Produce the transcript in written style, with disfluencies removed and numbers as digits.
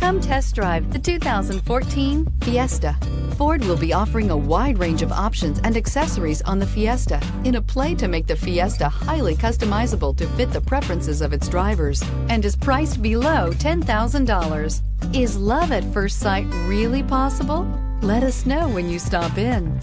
Come test drive the 2014 Fiesta. Ford will be offering a wide range of options and accessories on the Fiesta in a play to make the Fiesta highly customizable to fit the preferences of its drivers, and is priced below $10,000. Is love at first sight really possible? Let us know when you stop in.